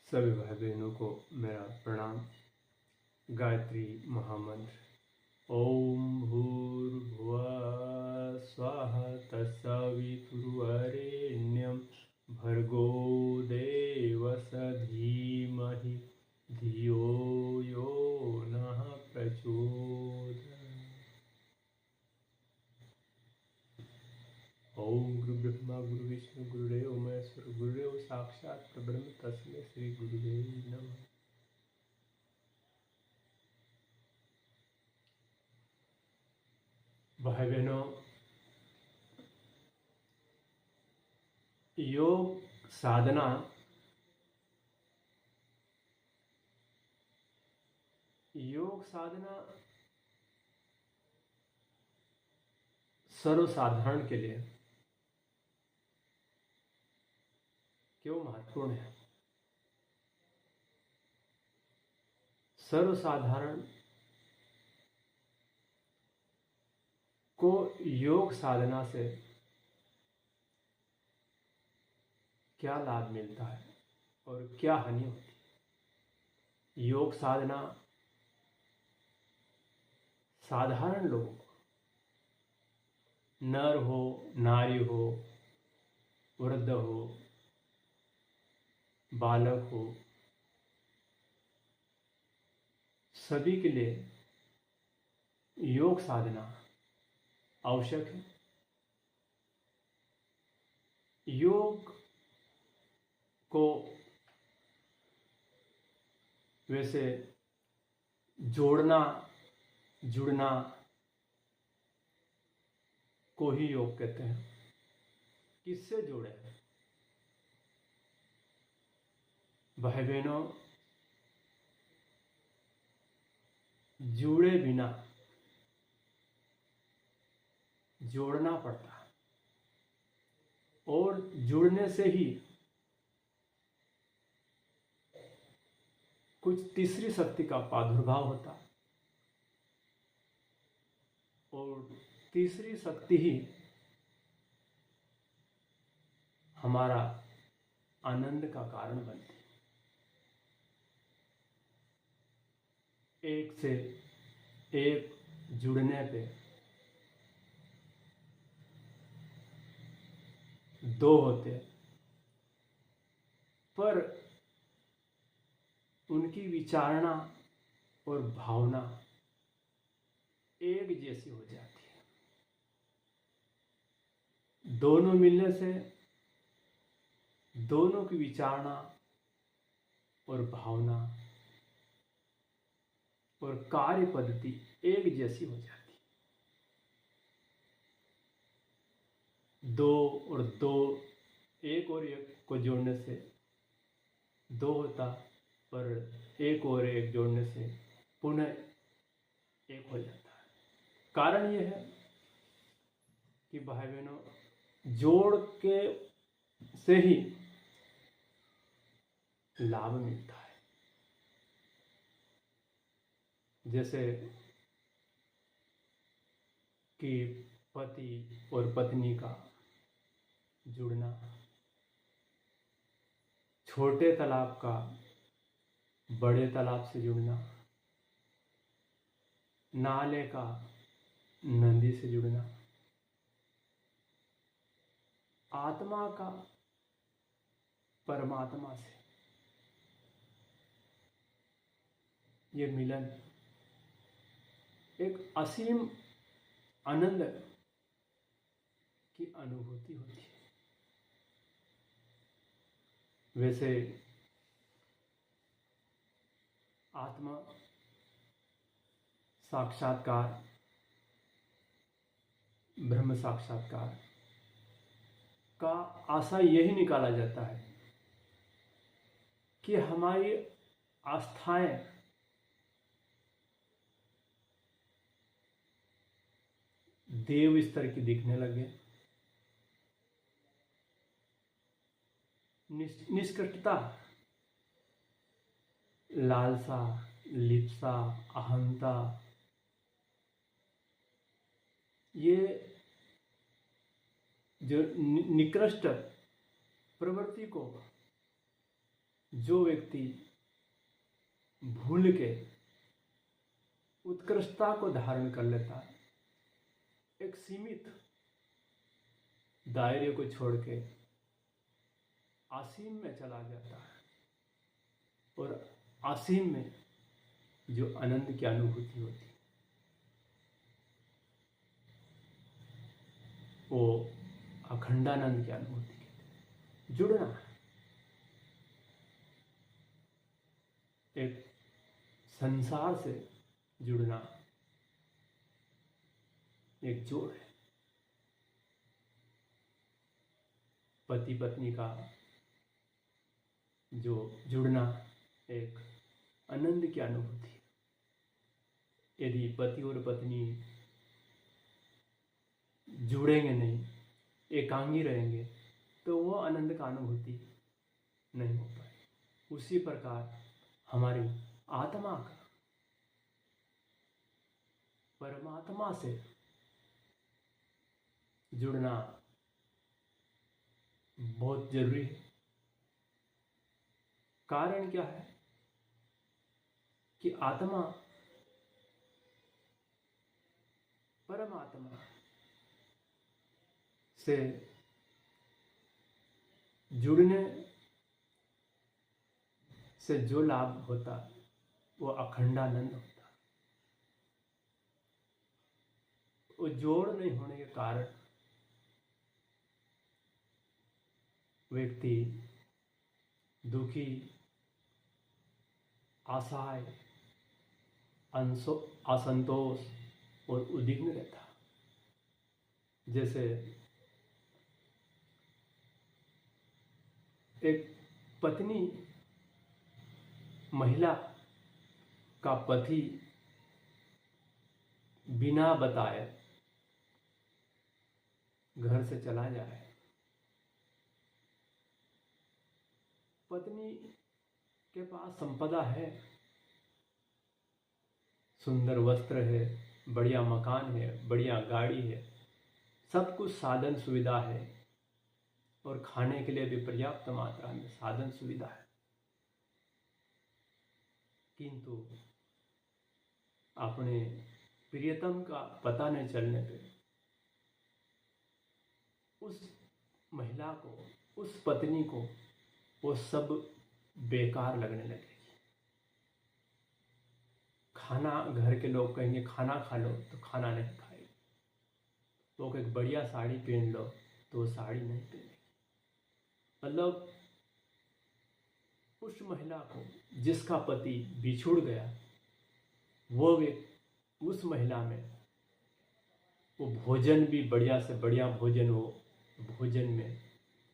सभी भाई बहनों को मेरा प्रणाम। गायत्री महामंत्र ओम भूर्भुवः स्वः तत्सवितुर्वरेण्यं भर्गो देवस्य धीमहि धियो यो नः प्रचोदयात्। ओम गुरु ब्रह्मा गुरु विष्णु गुरुदेव महेश्वर गुरुदेव साक्षात परब्रह्म तस्मै श्री गुरुदेव नमः। भाई बहनों, योग साधना सर्वसाधारण के लिए क्यों महत्वपूर्ण है? सर्वसाधारण को योग साधना से क्या लाभ मिलता है और क्या हानि होती है? योग साधना साधारण लोगों को, नर हो नारी हो, वृद्ध हो, बालक हो, सभी के लिए योग साधना आवश्यक है। योग को वैसे जोड़ना जुड़ना को ही योग कहते हैं। किससे जोड़े? भाई बहनों, जुड़े बिना जोड़ना पड़ता है और जुड़ने से ही कुछ तीसरी शक्ति का प्रादुर्भाव होता है और तीसरी शक्ति ही हमारा आनंद का कारण बनती है। एक से एक जुड़ने पे दो होते, पर उनकी विचारणा और भावना एक जैसी हो जाती है। दोनों मिलने से दोनों की विचारणा और भावना और कार्य पद्धति एक जैसी हो जाती है। दो और दो, एक और एक को जोड़ने से दो होता, पर एक और एक जोड़ने से पुनः एक हो जाता है। कारण यह है कि भाई बहनों, जोड़ के से ही लाभ मिलता है। जैसे कि पति और पत्नी का जुड़ना, छोटे तालाब का बड़े तालाब से जुड़ना, नाले का नदी से जुड़ना, आत्मा का परमात्मा से ये मिलन एक असीम आनंद की अनुभूति होती है। वैसे आत्मा साक्षात्कार, ब्रह्म साक्षात्कार का आशा यही निकाला जाता है कि हमारी आस्थाएं देव स्तर की दिखने लगे, निष्कर्षता, लालसा, लिप्सा, अहंता, ये जो निकृष्ट प्रवृत्ति को जो व्यक्ति भूल के उत्कृष्टता को धारण कर लेता है, एक सीमित दायरे को छोड़ के असीम में चला जाता है, और असीम में जो आनंद की अनुभूति होती है वो अखंडानंद की अनुभूति कहते हैं। जुड़ना एक संसार से जुड़ना एक जोड़ है। पति पत्नी का जो जुड़ना एक आनंद की अनुभूति है। यदि पति और पत्नी जुड़ेंगे नहीं, एकांगी रहेंगे, तो वो आनंद का अनुभूति नहीं हो पाए। उसी प्रकार हमारी आत्मा का परमात्मा से जुड़ना बहुत जरूरी है। कारण क्या है कि आत्मा परमात्मा से जुड़ने से जो लाभ होता वो अखंडानंद होता। वो जोड़ नहीं होने के कारण व्यक्ति दुखी, असहाय, असंतोष और उद्विग्न रहता। जैसे एक पत्नी महिला का पति बिना बताए घर से चला जाए, पत्नी के पास संपदा है, सुंदर वस्त्र है, बढ़िया मकान है, बढ़िया गाड़ी है, सब कुछ साधन सुविधा है, और खाने के लिए भी पर्याप्त मात्रा में साधन सुविधा है, किंतु अपने प्रियतम का पता नहीं चलने पे उस महिला को, उस पत्नी को वो सब बेकार लगने लगेगी। खाना, घर के लोग कहेंगे खाना खा लो, तो खाना नहीं खाएगी। लोग एक बढ़िया साड़ी पहन लो, तो वो साड़ी नहीं पहनेगी। मतलब उस महिला को जिसका पति बिछुड़ गया, वो उस महिला में वो भोजन भी बढ़िया से बढ़िया भोजन हो, भोजन में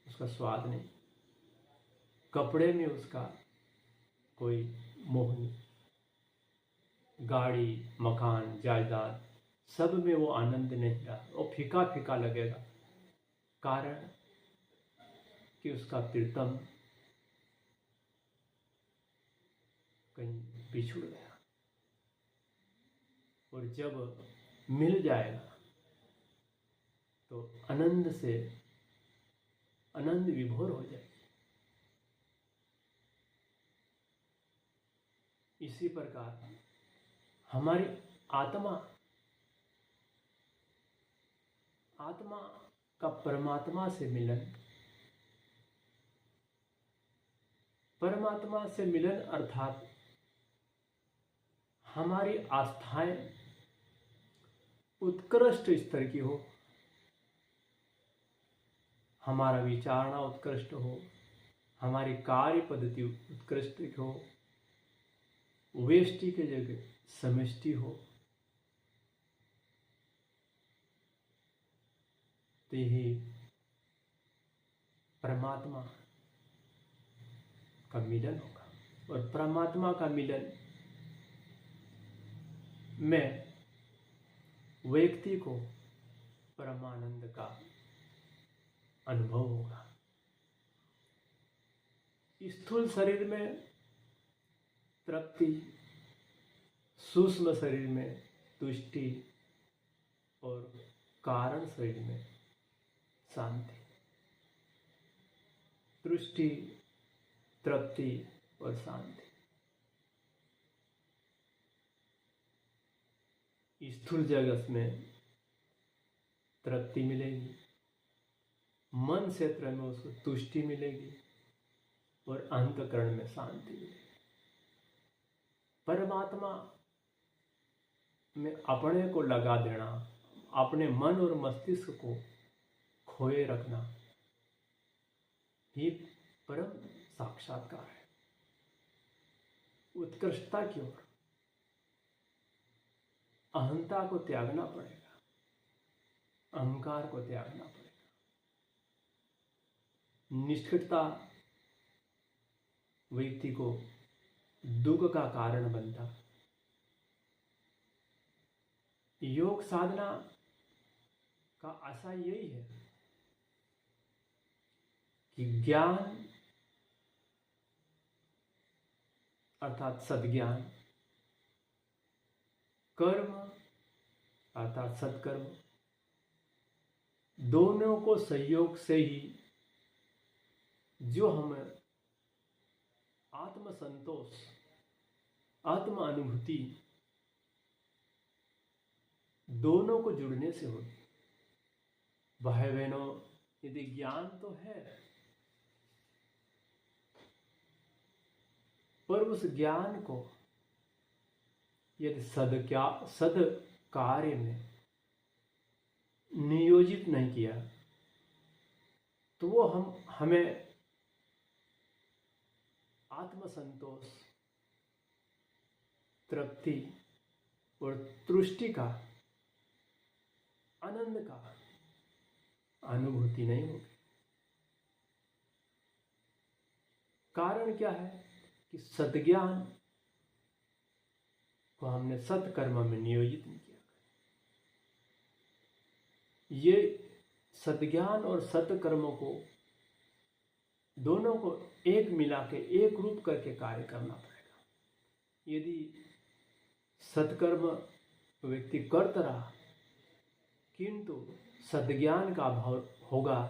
उसका स्वाद नहीं, कपड़े में उसका कोई मोह नहीं, गाड़ी, मकान, जायदाद, सब में वो आनंद नहीं रहा, वो फीका फीका लगेगा। कारण कि उसका प्रीतम कहीं बिछुड़ गया, और जब मिल जाएगा तो आनंद विभोर हो जाएगी। इसी प्रकार हमारी आत्मा का परमात्मा से मिलन, परमात्मा से मिलन अर्थात हमारी आस्थाएं उत्कृष्ट स्तर की हो, हमारा विचारना उत्कृष्ट हो, हमारी कार्य पद्धति उत्कृष्ट हो, व्यष्टि के जगह समष्टि हो, तो यही परमात्मा का मिलन होगा। और परमात्मा का मिलन में व्यक्ति को परमानंद का अनुभव होगा। स्थूल शरीर में तृप्ति, सूक्ष्म शरीर में तुष्टि, और कारण शरीर में शांति। तुष्टि तृप्ति और शांति। स्थूल जगत में तृप्ति मिलेगी, मन क्षेत्र में उसको तुष्टि मिलेगी और अंतःकरण में शांति मिलेगी। परमात्मा में अपने को लगा देना, अपने मन और मस्तिष्क को खोए रखना ही परम साक्षात्कार है। उत्कृष्टता की ओर अहंता को त्यागना पड़ेगा, अहंकार को त्यागना पड़ेगा। निष्ठता व्यक्ति को दुख का कारण बनता। योग साधना का आशा यही है कि ज्ञान अर्थात सद्ज्ञान, कर्म अर्थात सत्कर्म, दोनों को सहयोग से ही जो हमें आत्म संतोष, आत्म अनुभूति दोनों को जुड़ने से होगी। भाई बहनों, यदि ज्ञान तो है पर उस ज्ञान को यदि सद कार्य में नियोजित नहीं किया तो वो हमें आत्मसंतोष, तृप्ति और तुष्टि का, आनंद का अनुभूति नहीं होगी। कारण क्या है कि सद्ज्ञान को हमने सत्कर्म में नियोजित नहीं किया। ये सद्ज्ञान और सत्कर्मों को दोनों को एक मिला के एक रूप करके कार्य करना पड़ेगा। यदि सत्कर्म व्यक्ति करता रहा किंतु सद्ज्ञान का अभाव होगा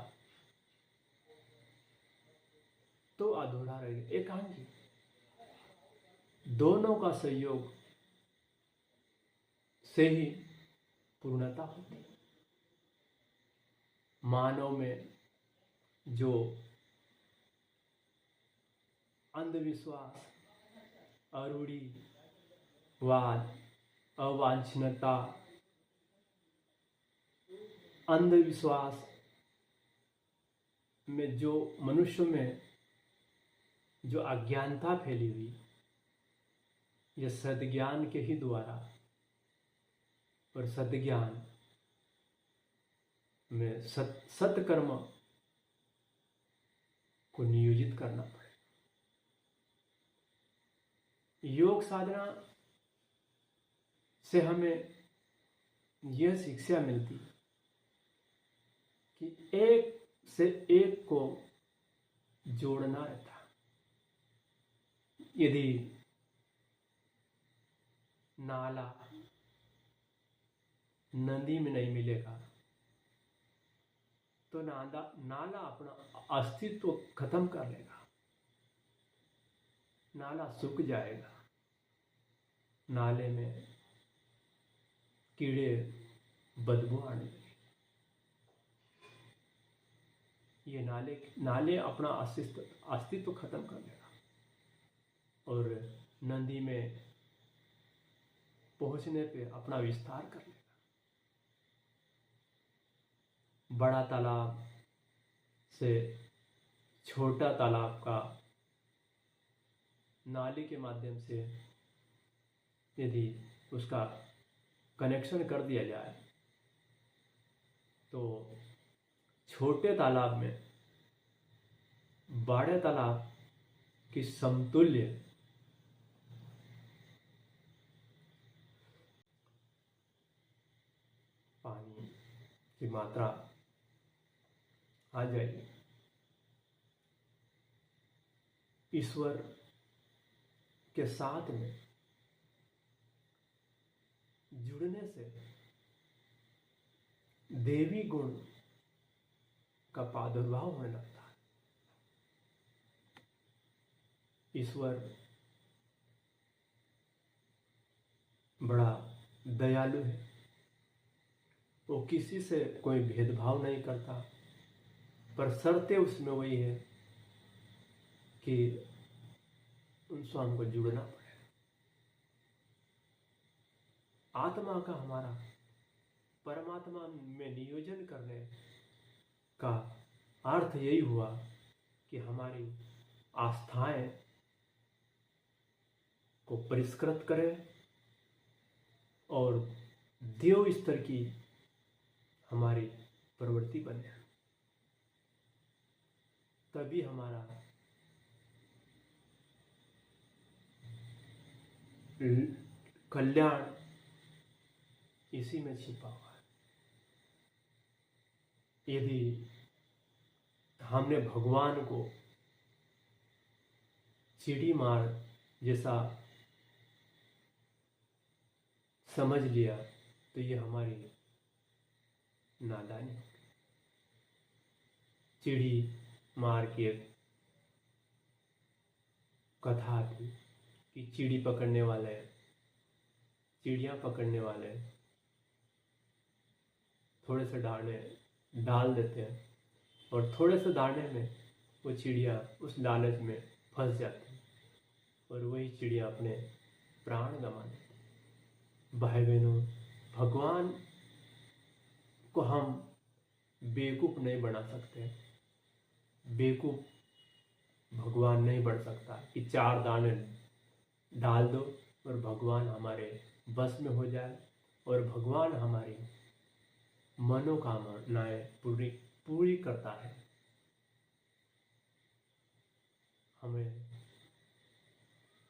तो अधूरा रहेगा। एकांगी दोनों का सहयोग से ही पूर्णता होती है। मानव में जो अंधविश्वास, अरूढ़िवाद, अवांछनीयता, अंधविश्वास में जो मनुष्य में जो अज्ञानता फैली हुई, यह सद्ज्ञान के ही द्वारा और सद्ज्ञान में सत्कर्म को नियोजित करना पड़े। योग साधना से हमें यह शिक्षा मिलती कि एक से एक को जोड़ना रहता। यदि नाला नदी में नहीं मिलेगा तो नाला अपना अस्तित्व खत्म कर लेगा, नाला सूख जाएगा, नाले में कीड़े बदबू आने लगेगी। ये नाले अपना अस्तित्व खत्म कर लेगा और नदी में पहुंचने पे अपना विस्तार कर लेगा। बड़ा तालाब से छोटा तालाब का नाली के माध्यम से यदि उसका कनेक्शन कर दिया जाए तो छोटे तालाब में बड़े तालाब की समतुल्य पानी की मात्रा आ जाएगी। ईश्वर के साथ में जुड़ने से देवी गुण का प्रादुर्भाव होने लगता है। ईश्वर बड़ा दयालु है। वो किसी से कोई भेदभाव नहीं करता, पर शर्तें उसमें वही है कि उनसे हमको जुड़ना पड़ेगा। आत्मा का हमारा परमात्मा में नियोजन करने का अर्थ यही हुआ कि हमारी आस्थाएं को परिष्कृत करें और देव स्तर की हमारी प्रवृत्ति बने, तभी हमारा कल्याण इसी में छिपा हुआ है। यदि हमने भगवान को चिड़ी मार जैसा समझ लिया तो ये हमारी नादानी है। चिड़ी मार की एक कथा थी कि चिड़ी पकड़ने वाले, चिड़ियाँ पकड़ने वाले थोड़े से दाने डाल देते हैं और थोड़े से दाने में वो चिड़िया उस लालच में फंस जाती है और वही चिड़िया अपने प्राण गंवा देती। भाई बहनों, भगवान को हम बेवकूफ़ नहीं बना सकते। बेवकूफ़ भगवान नहीं बन सकता कि 4 दाने डाल दो और भगवान हमारे बस में हो जाए और भगवान हमारी मनोकामनाएं पूरी करता है। हमें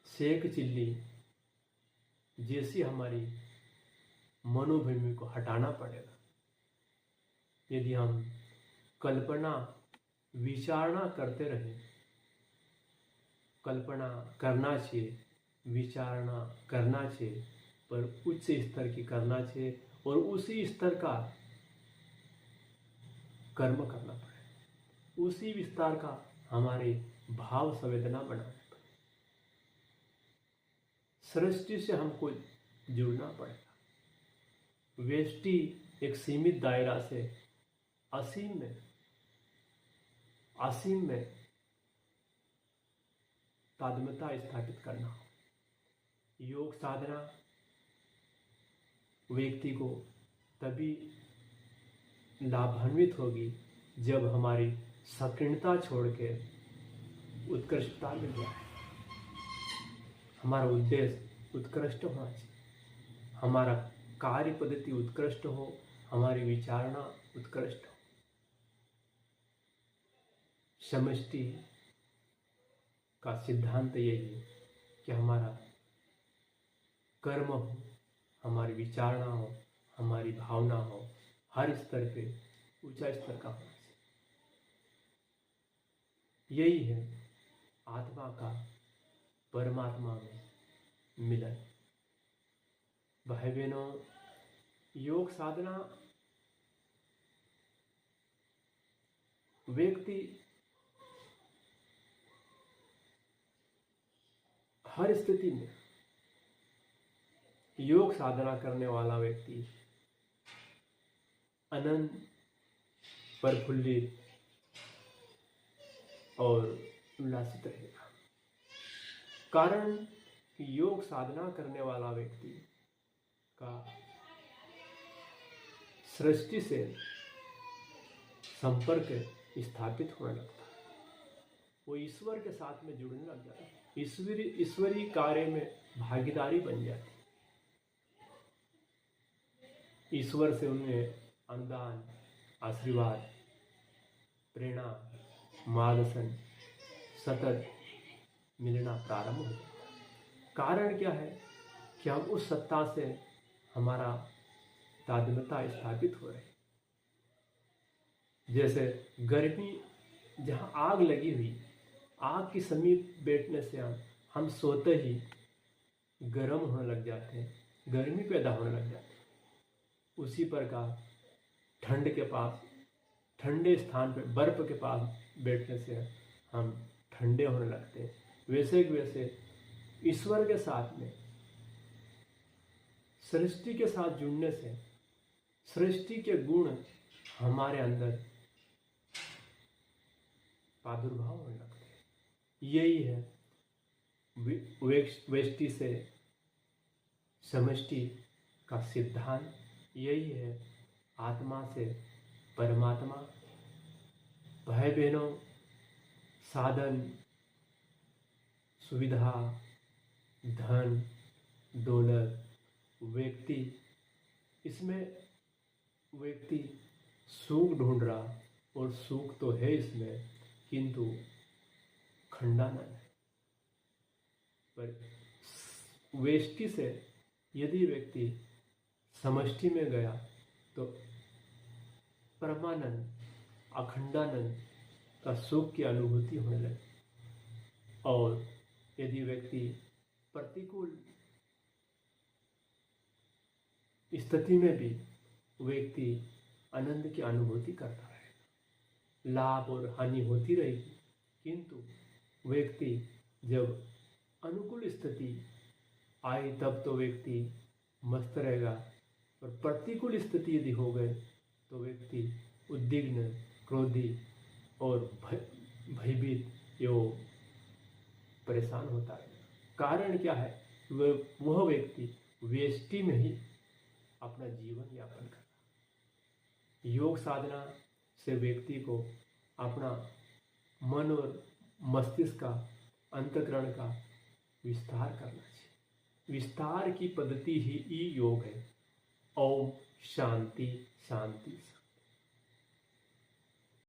शेख चिल्ली जैसी हमारी मनोभूमि को हटाना पड़ेगा। यदि हम कल्पना विचारणा करते रहें, कल्पना करना चाहिए, विचारणा करना चाहिए, पर उच्च स्तर की करना चाहिए और उसी स्तर का कर्म करना पड़ेगा, उसी विस्तार का हमारे भाव संवेदना बनाना पड़ेगा। सृष्टि से हमको जुड़ना पड़ेगा। व्यष्टि एक सीमित दायरा से असीम में तादात्म्यता स्थापित करना हो। योग साधना व्यक्ति को तभी लाभान्वित होगी जब हमारी संकीर्णता छोड़ के उत्कृष्टता मिल जाए। हमारा उद्देश्य उत्कृष्ट होना चाहिए, हमारा कार्य पद्धति उत्कृष्ट हो, हमारी विचारणा उत्कृष्ट हो। समष्टि का सिद्धांत यही है कि हमारा कर्म हो, हमारी विचारणा हो, हमारी भावना हो, हर स्तर पे ऊंचा स्तर का होना चाहिए। यही है आत्मा का परमात्मा में मिलन। भाई बहनों, योग साधना व्यक्ति हर स्थिति में योग साधना करने वाला व्यक्ति अनंत, प्रफुल्लित और उल्लासित रहेगा। कारण कि योग साधना करने वाला व्यक्ति का सृष्टि से संपर्क स्थापित होने लगता है, वो ईश्वर के साथ में जुड़ने लग जाता है, ईश्वरीय कार्य में भागीदारी बन जाती है। ईश्वर से उन्हें अनुदान, आशीर्वाद, प्रेरणा, मार्गदर्शन सतत मिलना प्रारंभ हो जाता है। कारण क्या है कि हम उस सत्ता से हमारा तादात्म्यता स्थापित हो रही है। जैसे गर्मी, जहाँ आग लगी हुई, आग के समीप बैठने से हम सोते ही गर्म होने लग जाते हैं, गर्मी पैदा होने लग जाती है। उसी प्रकार ठंड के पास, ठंडे स्थान पर, बर्फ के पास बैठने से हम ठंडे होने लगते हैं, वैसे के वैसे ईश्वर के साथ में, सृष्टि के साथ जुड़ने से सृष्टि के गुण हमारे अंदर प्रादुर्भाव होने लगते हैं। यही है व्यष्टि से समष्टि का सिद्धांत। यही है आत्मा से परमात्मा। भाई बहनों, साधन, सुविधा, धन, दौलत, व्यक्ति, इसमें व्यक्ति सुख ढूंढ रहा, और सुख तो है इसमें, किंतु खंडानन है। पर व्यष्टि से यदि व्यक्ति समष्टि में गया तो परमानंद, अखंडानंद का सुख की अनुभूति होने लगी। और यदि व्यक्ति प्रतिकूल स्थिति में भी व्यक्ति आनंद की अनुभूति करता रहेगा। लाभ और हानि होती रहेगी, किंतु व्यक्ति जब अनुकूल स्थिति आई तब तो व्यक्ति मस्त रहेगा, और प्रतिकूल स्थिति यदि हो गए तो व्यक्ति उद्विग्न, क्रोधी और भयभीत एवं परेशान होता है। कारण क्या है? वह व्यक्ति व्यष्टि में ही अपना जीवन यापन करता है। योग साधना से व्यक्ति को अपना मन और मस्तिष्क का, अंतःकरण का विस्तार करना चाहिए। विस्तार की पद्धति ही योग है। ओम शांति शांति।